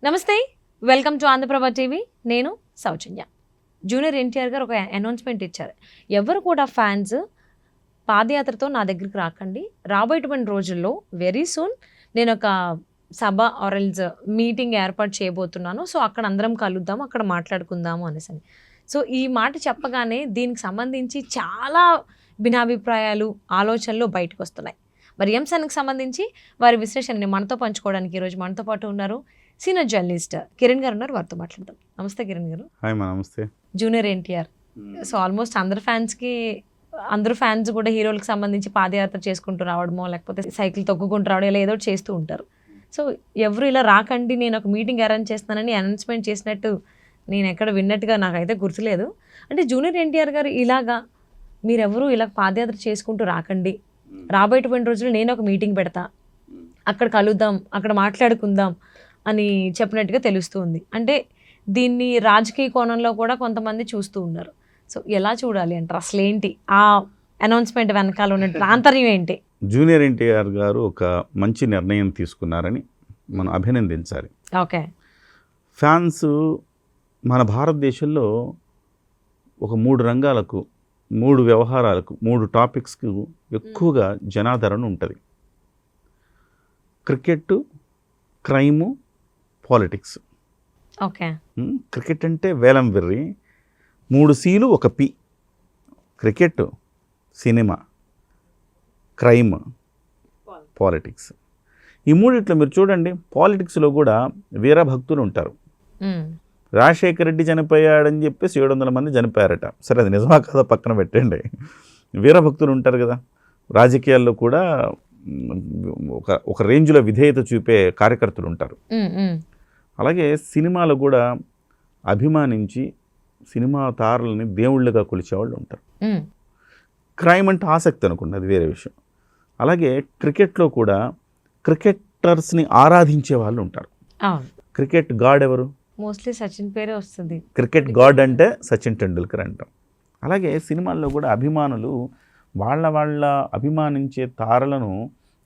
నమస్తే, welcome to Andhraprabha TV. నేను సౌజన్య. Junior NTR గారు ఒక అనౌన్స్మెంట్ ఇచ్చారు. ఎవరు కూడా ఫ్యాన్స్ పాదయాత్రతో నా దగ్గరికి రాకండి, రాబోయేటువంటి రోజుల్లో వెరీ సూన్ నేను ఒక సభ ఆర్ఎల్స్ మీటింగ్ ఏర్పాటు చేయబోతున్నాను. సో అక్కడ అందరం కలుద్దాము, అక్కడ మాట్లాడుకుందాము అనేసి. సో ఈ మాట చెప్పగానే దీనికి సంబంధించి చాలా భిన్నాభిప్రాయాలు, ఆలోచనలు బయటకు వస్తున్నాయి. మరి అంశానికి సంబంధించి వారి విశ్లేషణని మనతో పంచుకోవడానికి ఈరోజు మనతో పాటు ఉన్నారు సీనియర్ జర్నలిస్ట్ కిరణ్ గారు ఉన్నారు. వారితో మాట్లాడతాం. నమస్తే కిరణ్ గారు. హాయ్ మా. నమస్తే. జూనియర్ ఎన్టీఆర్, సో ఆల్మోస్ట్ అందరు ఫ్యాన్స్ కూడా హీరోలకు సంబంధించి పాదయాత్ర చేసుకుంటూ రావడమో లేకపోతే సైకిల్ తొక్కుకుంటూ రావడం ఇలా ఏదో చేస్తూ ఉంటారు. సో ఎవరు ఇలా రాకండి, నేను ఒక మీటింగ్ అరేంజ్ చేస్తానని అనౌన్స్మెంట్ చేసినట్టు నేను ఎక్కడ విన్నట్టుగా నాకైతే గుర్తులేదు. అంటే జూనియర్ ఎన్టీఆర్ గారు ఇలాగా మీరెవరు ఇలా పాదయాత్ర చేసుకుంటూ రాకండి, రాబోయేటువంటి రోజుల్లో నేను ఒక మీటింగ్ పెడతా, అక్కడ కలుద్దాం, అక్కడ మాట్లాడుకుందాం అని చెప్పినట్టుగా తెలుస్తుంది. అంటే దీన్ని రాజకీయ కోణంలో కూడా కొంతమంది చూస్తూ ఉన్నారు. సో ఎలా చూడాలి అంటారు? అసలు ఏంటి ఆ అనౌన్స్మెంట్ వెనకాల ఉన్న ఆంతర్యం ఏంటి? జూనియర్ ఎన్టీఆర్ గారు ఒక మంచి నిర్ణయం తీసుకున్నారని మనం అభినందించాలి. ఓకే. ఫ్యాన్స్ మన భారతదేశంలో ఒక 3 రంగాలకు, 3 వ్యవహారాలకు, 3 టాపిక్స్కు ఎక్కువగా జనాదరణ ఉంటుంది. Cricket, crime, politics. Okay. Cricket అంటే వేలం వెర్రి, 3 Cలు 1 P. Cricket, cinema, crime, politics. ఈ మూడిట్లో మీరు చూడండి, పాలిటిక్స్లో కూడా వీరభక్తులు ఉంటారు. రాజశేఖర రెడ్డి చనిపోయాడని చెప్పేసి 700 మంది చనిపోయారట. సరే, అది నిజమా కదా పక్కన పెట్టండి. వీరభక్తులు ఉంటారు కదా. రాజకీయాల్లో కూడా ఒక రేంజ్లో విధేయత చూపే కార్యకర్తలు ఉంటారు. అలాగే సినిమాలో కూడా అభిమానించి సినిమా తారలని దేవుళ్ళుగా కొలిచేవాళ్ళు ఉంటారు. క్రైమ్ అంటే ఆసక్తి అనుకోండి, అది వేరే విషయం. అలాగే క్రికెట్లో కూడా క్రికెటర్స్ని ఆరాధించే వాళ్ళు ఉంటారు. క్రికెట్ గాడ్ ఎవరు? మోస్ట్లీ సచిన్ పేరే వస్తుంది. క్రికెట్ గాడ్ అంటే సచిన్ టెండూల్కర్ అంటాం. అలాగే సినిమాల్లో కూడా అభిమానులు వాళ్ళ అభిమానించే తారలను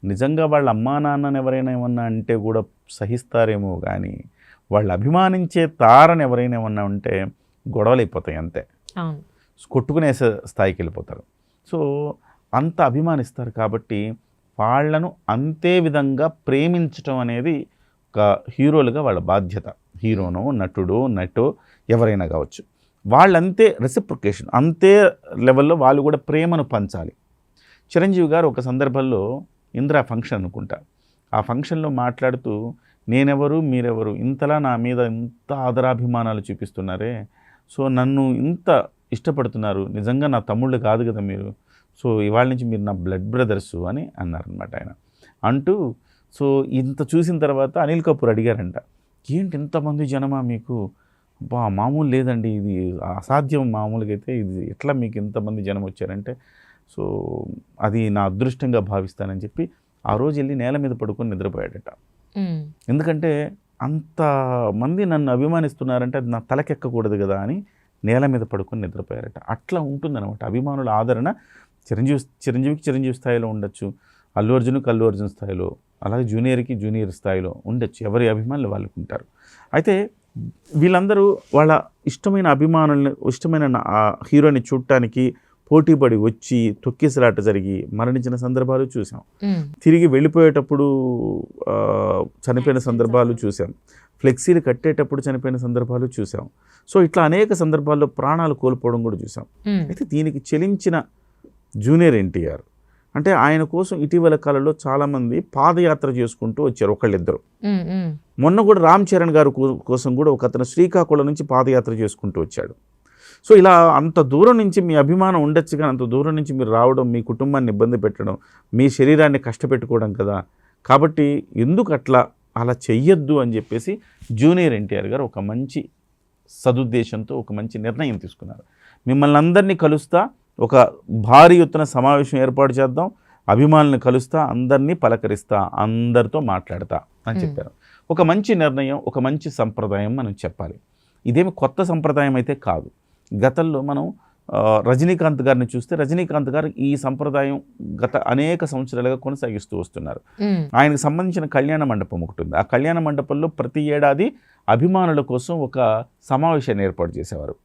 నిజంగా వాళ్ళ అమ్మా నాన్నని ఎవరైనా ఏమన్నా అంటే కూడా సహిస్తారేమో, కానీ వాళ్ళు అభిమానించే తారని ఎవరైనా ఏమన్నా ఉంటే గొడవలు అయిపోతాయి, అంతే, కొట్టుకునే స్థాయికి వెళ్ళిపోతారు. సో అంత అభిమానిస్తారు కాబట్టి వాళ్ళను అంతే విధంగా ప్రేమించటం అనేది ఒక హీరోలుగా వాళ్ళ బాధ్యత. హీరోనో నటో ఎవరైనా కావచ్చు, వాళ్ళంతే రెసిప్రొకేషన్, అంతే లెవెల్లో వాళ్ళు కూడా ప్రేమను పంచాలి. చిరంజీవి గారు ఒక సందర్భంలో ఇందిరా ఫంక్షన్ అనుకుంటా, ఆ ఫంక్షన్లో మాట్లాడుతూ నేనెవరు మీరెవరు, ఇంతలా నా మీద ఇంత ఆదరాభిమానాలు చూపిస్తున్నారే, సో నన్ను ఇంత ఇష్టపడుతున్నారు, నిజంగా నా తమ్ముళ్ళు కాదు కదా మీరు, సో ఇవాళ నుంచి మీరు నా బ్లడ్ బ్రదర్సు అని అన్నారనమాట ఆయన. అంటూ సో ఇంత చూసిన తర్వాత అనిల్ కపూర్ అడిగారంట, ఏంటి ఇంతమంది జనమా మీకు, మామూలు లేదండి, ఇది అసాధ్యం, మామూలుగా అయితే ఇది ఎట్లా మీకు ఇంతమంది జనం వచ్చారంటే, సో అది నా అదృష్టంగా భావిస్తానని చెప్పి ఆ రోజు వెళ్ళి నేల మీద పడుకొని నిద్రపోయాడట. ఎందుకంటే అంతమంది నన్ను అభిమానిస్తున్నారంటే అది నా తలకెక్కకూడదు కదా అని నేల మీద పడుకొని నిద్రపోయారట. అట్లా ఉంటుందన్నమాట అభిమానుల ఆదరణ. చిరంజీవికి చిరంజీవి స్థాయిలో ఉండొచ్చు, అల్లు అర్జున్ స్థాయిలో, అలాగే జూనియర్ స్థాయిలో ఉండొచ్చు. ఎవరి అభిమానులు వాళ్ళకు ఉంటారు. అయితే వీళ్ళందరూ వాళ్ళ ఇష్టమైన అభిమానుల్ని, ఇష్టమైన హీరోని చూడటానికి పోటీపడి వచ్చి తొక్కిసలాట జరిగి మరణించిన సందర్భాలు చూసాం. తిరిగి వెళ్ళిపోయేటప్పుడు చనిపోయిన సందర్భాలు చూసాం. ఫ్లెక్సీలు కట్టేటప్పుడు చనిపోయిన సందర్భాలు చూసాం. సో ఇట్లా అనేక సందర్భాల్లో ప్రాణాలు కోల్పోవడం కూడా చూసాం. అయితే దీనికి చెలించిన జూనియర్ ఎన్టీఆర్ అంటే ఆయన కోసం ఇటీవల కాలంలో చాలామంది పాదయాత్ర చేసుకుంటూ వచ్చారు, ఒకళ్ళిద్దరు. మొన్న కూడా రామ్ చరణ్ గారు కోసం కూడా ఒక అతను శ్రీకాకుళం నుంచి పాదయాత్ర చేసుకుంటూ వచ్చాడు. సో ఇలా అంత దూరం నుంచి మీ అభిమానం ఉండొచ్చు, కానీ అంత దూరం నుంచి మీరు రావడం, మీ కుటుంబాన్ని ఇబ్బంది పెట్టడం, మీ శరీరాన్ని కష్టపెట్టుకోవడం కదా, కాబట్టి ఎందుకు అలా చెయ్యొద్దు అని చెప్పేసి జూనియర్ ఎన్టీఆర్ గారు ఒక మంచి సదుద్దేశంతో ఒక మంచి నిర్ణయం తీసుకున్నారు. మిమ్మల్ని అందరినీ కలుస్తా, ఒక భారీ ఎత్తున సమావేశం ఏర్పాటు చేద్దాం, అభిమానులను కలుస్తా, అందరినీ పలకరిస్తా, అందరితో మాట్లాడతా అని చెప్పారు. ఒక మంచి నిర్ణయం, ఒక మంచి సంప్రదాయం మనం చెప్పాలి. ఇదేమి కొత్త సంప్రదాయం అయితే కాదు. గతంలో మనం రజనీకాంత్ గారిని చూస్తే రజనీకాంత్ గారు ఈ సంప్రదాయం గత అనేక సంవత్సరాలుగా కొనసాగిస్తూ వస్తున్నారు. ఆయనకు సంబంధించిన కళ్యాణ మండపం ఒకటి ఉంది. ఆ కళ్యాణ మండపంలో ప్రతి ఏడాది అభిమానుల కోసం ఒక సమావేశాన్ని ఏర్పాటు చేసేవారు.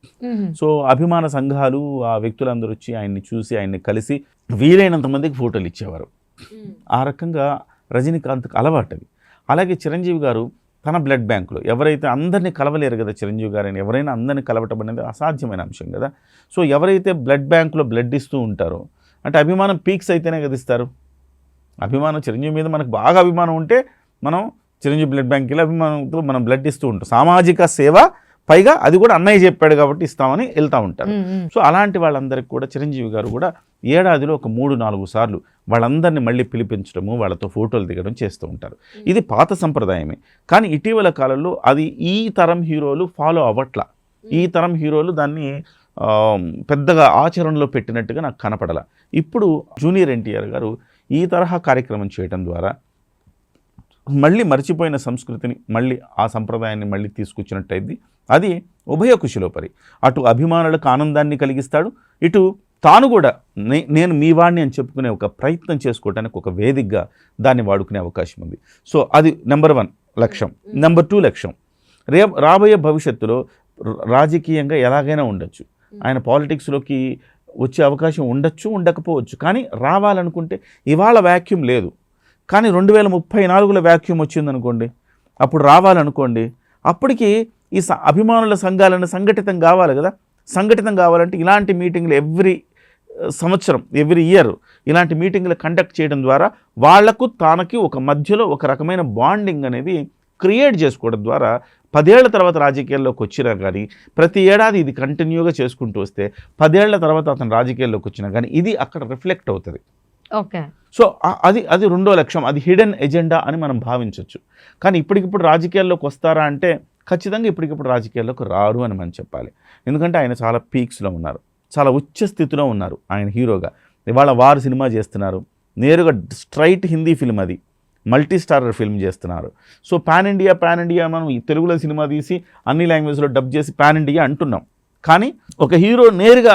సో అభిమాన సంఘాలు ఆ వ్యక్తులందరూ వచ్చి ఆయన్ని చూసి ఆయన్ని కలిసి వీలైనంత మందికి ఫోటోలు ఇచ్చేవారు. ఆ రకంగా రజనీకాంత్కి అలవాటు అది. అలాగే చిరంజీవి గారు తన బ్లడ్ బ్యాంకులో ఎవరైతే అందరినీ కలవలేరు కదా, చిరంజీవి గారిని ఎవరైనా అందరినీ కలవటం అనేది అసాధ్యమైన అంశం కదా. సో ఎవరైతే బ్లడ్ బ్యాంకులో బ్లడ్ ఇస్తూ ఉంటారో అంటే అభిమానం పీక్స్ అయితేనే కదా ఇస్తారు. అభిమానం చిరంజీవి మీద మనకు బాగా అభిమానం ఉంటే మనం చిరంజీవి బ్లడ్ బ్యాంక్కి వెళ్ళి అభిమానంతో మనం బ్లడ్ ఇస్తూ ఉంటాం. సామాజిక సేవ, పైగా అది కూడా అన్నయ్య చెప్పాడు కాబట్టి ఇస్తామని వెళ్తూ ఉంటారు. సో అలాంటి వాళ్ళందరికీ కూడా చిరంజీవి గారు కూడా ఏడాదిలో ఒక 3-4 సార్లు వాళ్ళందరినీ మళ్ళీ పిలిపించడము, వాళ్ళతో ఫోటోలు దిగడం చేస్తూ ఉంటారు. ఇది పాత సంప్రదాయమే. కానీ ఇటీవల కాలంలో అది ఈ తరం హీరోలు ఫాలో అవ్వట్ల. ఈ తరం హీరోలు దాన్ని పెద్దగా ఆచరణలో పెట్టినట్టుగా నాకు కనపడల. ఇప్పుడు జూనియర్ ఎన్టీఆర్ గారు ఈ తరహా కార్యక్రమం చేయడం ద్వారా మళ్ళీ మర్చిపోయిన సంస్కృతిని మళ్ళీ ఆ సంప్రదాయాన్ని మళ్ళీ తీసుకొచ్చినట్టయింది. అది ఉభయ కుశలోపరి. అటు అభిమానులకు ఆనందాన్ని కలిగిస్తాడు, ఇటు తాను కూడా నేను మీ వాడిని అని చెప్పుకునే ఒక ప్రయత్నం చేసుకోవడానికి ఒక వేదికగా దాన్ని వాడుకునే అవకాశం ఉంది. సో అది నెంబర్ 1 లక్ష్యం. నెంబర్ 2 లక్ష్యం, రాబోయే భవిష్యత్తులో రాజకీయంగా ఎలాగైనా ఉండొచ్చు, ఆయన పాలిటిక్స్లోకి వచ్చే అవకాశం ఉండొచ్చు, ఉండకపోవచ్చు. కానీ రావాలనుకుంటే ఇవాళ వ్యాక్యూమ్ లేదు, కానీ 2034లో వ్యాక్యూమ్ వచ్చిందనుకోండి, అప్పుడు రావాలనుకోండి, అప్పటికి ఈ అభిమానుల సంఘాలను సంఘటితం కావాలి కదా. సంఘటితం కావాలంటే ఇలాంటి మీటింగ్లు ఎవ్రీ సంవత్సరం, ఎవ్రీ ఇయర్ ఇలాంటి మీటింగ్లు కండక్ట్ చేయడం ద్వారా వాళ్లకు తానకి ఒక మధ్యలో ఒక రకమైన బాండింగ్ అనేది క్రియేట్ చేసుకోవడం ద్వారా 10 ఏళ్ల తర్వాత రాజకీయాల్లోకి వచ్చినా కానీ, ప్రతి ఏడాది ఇది కంటిన్యూగా చేసుకుంటూ వస్తే 10 ఏళ్ల తర్వాత అతను రాజకీయాల్లోకి వచ్చినా కానీ ఇది అక్కడ రిఫ్లెక్ట్ అవుతుంది. ఓకే. సో అది రెండో లక్ష్యం, అది హిడెన్ ఎజెండా అని మనం భావించవచ్చు. కానీ ఇప్పటికిప్పుడు రాజకీయాల్లోకి వస్తారా అంటే ఖచ్చితంగా ఇప్పటికిప్పుడు రాజకీయాల్లోకి రారు అని మనం చెప్పాలి. ఎందుకంటే ఆయన చాలా పీక్స్లో ఉన్నారు, చాలా ఉచ్చ స్థితిలో ఉన్నారు ఆయన హీరోగా. ఇవాళ వారు సినిమా చేస్తున్నారు, నేరుగా స్ట్రైట్ హిందీ ఫిల్మ్, అది మల్టీ స్టారర్ ఫిల్మ్ చేస్తున్నారు. సో పాన్ ఇండియా మనం తెలుగులో సినిమా తీసి అన్ని లాంగ్వేజ్లో డబ్ చేసి పాన్ ఇండియా అంటున్నాం. కానీ ఒక హీరో నేరుగా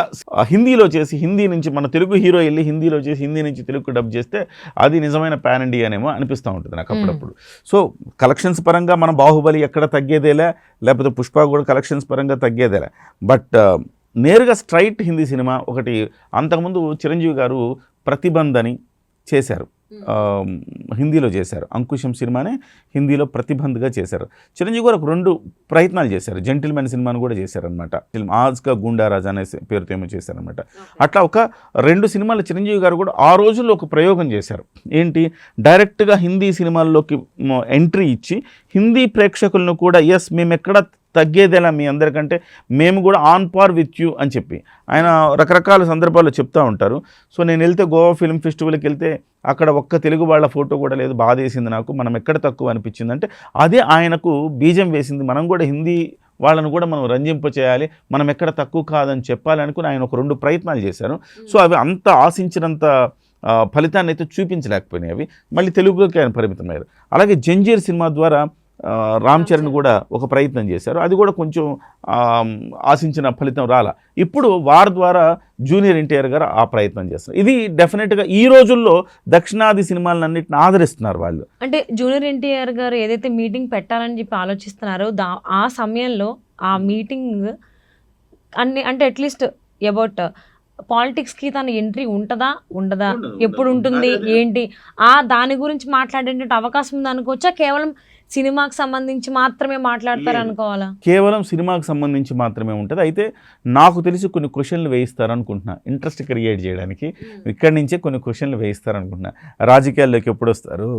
హిందీలో చేసి, హిందీ నుంచి మన తెలుగు హీరో వెళ్ళి హిందీలో చేసి హిందీ నుంచి తెలుగు డబ్ చేస్తే అది నిజమైన పాన్ ఇండియానేమో అనిపిస్తూ ఉంటుంది నాకు అప్పుడప్పుడు. సో కలెక్షన్స్ పరంగా మన బాహుబలి ఎక్కడ తగ్గేదేలే, లేకపోతే పుష్ప కూడా కలెక్షన్స్ పరంగా తగ్గేదేలే. బట్ నేరుగా స్ట్రైట్ హిందీ సినిమా ఒకటి. అంతకుముందు చిరంజీవి గారు ప్రతిబంధ్ అని చేశారు, హిందీలో చేశారు. అంకుశం సినిమానే హిందీలో ప్రతిబంధ్గా చేశారు. చిరంజీవి గారు ఒక 2 ప్రయత్నాలు చేశారు. జెంటిల్మెన్ సినిమాను కూడా చేశారనమాట. ఆజ్కా గుండారాజ్ అనే పేరుతో ఏమో చేశారనమాట. అట్లా ఒక 2 సినిమాలు చిరంజీవి గారు కూడా ఆ రోజుల్లో ఒక ప్రయోగం చేశారు. ఏంటి, డైరెక్ట్గా హిందీ సినిమాల్లోకి ఎంట్రీ ఇచ్చి హిందీ ప్రేక్షకులను కూడా ఎస్ మేము ఎక్కడ తగ్గేదేలా మీ అందరికంటే, మేము కూడా ఆన్ పార్ విత్ యూ అని చెప్పి ఆయన రకరకాల సందర్భాల్లో చెప్తూ ఉంటారు. సో నేను వెళ్తే గోవా ఫిల్మ్ ఫెస్టివల్కి వెళ్తే అక్కడ ఒక్క తెలుగు వాళ్ళ ఫోటో కూడా లేదు, బాధ వేసింది నాకు, మనం ఎక్కడ తక్కువ అనిపించింది అంటే అదే ఆయనకు బీజం వేసింది. మనం కూడా హిందీ వాళ్ళను కూడా మనం రంజింప చేయాలి, మనం ఎక్కడ తక్కువ కాదని చెప్పాలనుకుని ఆయన ఒక 2 ప్రయత్నాలు చేశారు. సో అవి అంత ఆశించినంత ఫలితాన్ని అయితే చూపించలేకపోయినాయి. అవి మళ్ళీ తెలుగులోకి ఆయన పరిమితమయ్యారు. అలాగే జంజీర్ సినిమా ద్వారా రామ్ చరణ్ కూడా ఒక ప్రయత్నం చేశారు, అది కూడా కొంచెం ఆశించిన ఫలితం రాల. ఇప్పుడు వారి ద్వారా జూనియర్ ఎన్టీఆర్ గారు ఆ ప్రయత్నం చేస్తారు. ఇది డెఫినెట్గా ఈ రోజుల్లో దక్షిణాది సినిమాలన్నింటిని ఆదరిస్తున్నారు వాళ్ళు. అంటే జూనియర్ ఎన్టీఆర్ గారు ఏదైతే మీటింగ్ పెట్టాలని చెప్పి ఆలోచిస్తున్నారో ఆ సమయంలో ఆ మీటింగ్ అంటే అట్లీస్ట్ అబౌట్ పాలిటిక్స్కి తన ఎంట్రీ ఉంటుందా ఉండదా, ఎప్పుడు ఉంటుంది ఏంటి, దాని గురించి మాట్లాడేట అవకాశం ఉంది అనుకోవచ్చా? కేవలం సినిమాకి సంబంధించి మాత్రమే మాట్లాడతారు అనుకోవాలా? కేవలం సినిమాకి సంబంధించి మాత్రమే ఉంటుంది. అయితే నాకు తెలిసి కొన్ని క్వశ్చన్లు వేయిస్తారు అనుకుంటున్నా, ఇంట్రెస్ట్ క్రియేట్ చేయడానికి. ఇక్కడి నుంచే కొన్ని క్వశ్చన్లు వేయిస్తారు అనుకుంటున్నా. రాజకీయాల్లోకి ఎప్పుడు వస్తారు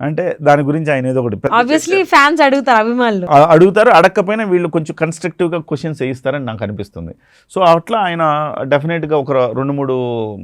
అంటే దాని గురించి ఆయన ఏదో ఒకటి ఆబ్వియస్లీ ఫ్యాన్స్ అడుగుతారు, అభిమానులు అడుగుతారు. అడగకపోయినా వీళ్ళు కొంచెం కన్స్ట్రక్టివ్గా క్వశ్చన్స్ వేయిస్తారని నాకు అనిపిస్తుంది. సో అట్లా ఆయన డెఫినెట్గా ఒక 2-3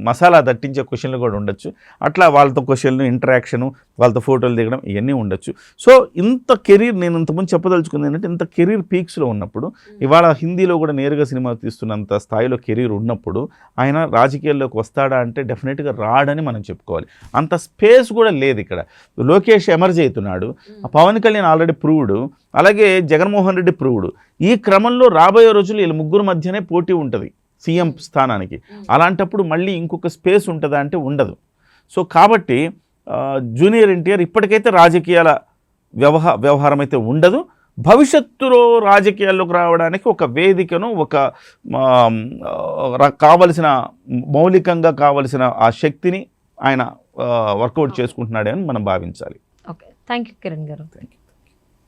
మసాలా దట్టించే క్వశ్చన్లు కూడా ఉండొచ్చు. అట్లా వాళ్ళతో క్వశ్చన్లు, ఇంటరాక్షను, వాళ్ళతో ఫోటోలు దిగడం ఇవన్నీ ఉండొచ్చు. సో ఇంత కెరీర్, నేను ఇంతకుముందు చెప్పదలుచుకుంది ఏంటంటే, ఇంత కెరీర్ పీక్స్లో ఉన్నప్పుడు, ఇవాళ హిందీలో కూడా నేరుగా సినిమా తీస్తున్నంత స్థాయిలో కెరీర్ ఉన్నప్పుడు ఆయన రాజకీయాల్లోకి వస్తాడా అంటే డెఫినెట్గా రాడని మనం చెప్పుకోవాలి. అంత స్పేస్ కూడా లేదు ఇక్కడ. లోకేష్ ఎమర్జ్ అవుతున్నాడు, పవన్ కళ్యాణ్ ఆల్రెడీ ప్రూవ్డ్, అలాగే జగన్మోహన్ రెడ్డి ప్రూవ్డ్. ఈ క్రమంలో రాబోయే రోజులు వీళ్ళ 3 మధ్యనే పోటీ ఉంటుంది. సీఎం స్థానానికి. అలాంటప్పుడు మళ్ళీ ఇంకొక స్పేస్ ఉంటుందా అంటే ఉండదు. సో కాబట్టి జూనియర్ ఎన్టీఆర్ ఇప్పటికైతే రాజకీయాల వ్యవహారం అయితే ఉండదు. భవిష్యత్తులో రాజకీయాల్లోకి రావడానికి ఒక వేదికను, ఒక కావలసిన మౌలికంగా కావలసిన ఆ శక్తిని ఆయన వర్కౌట్ చేసుకుంటున్నాడని మనం భావించాలి. ఓకే, థ్యాంక్ యూ కిరణ్ గారు. Thank you.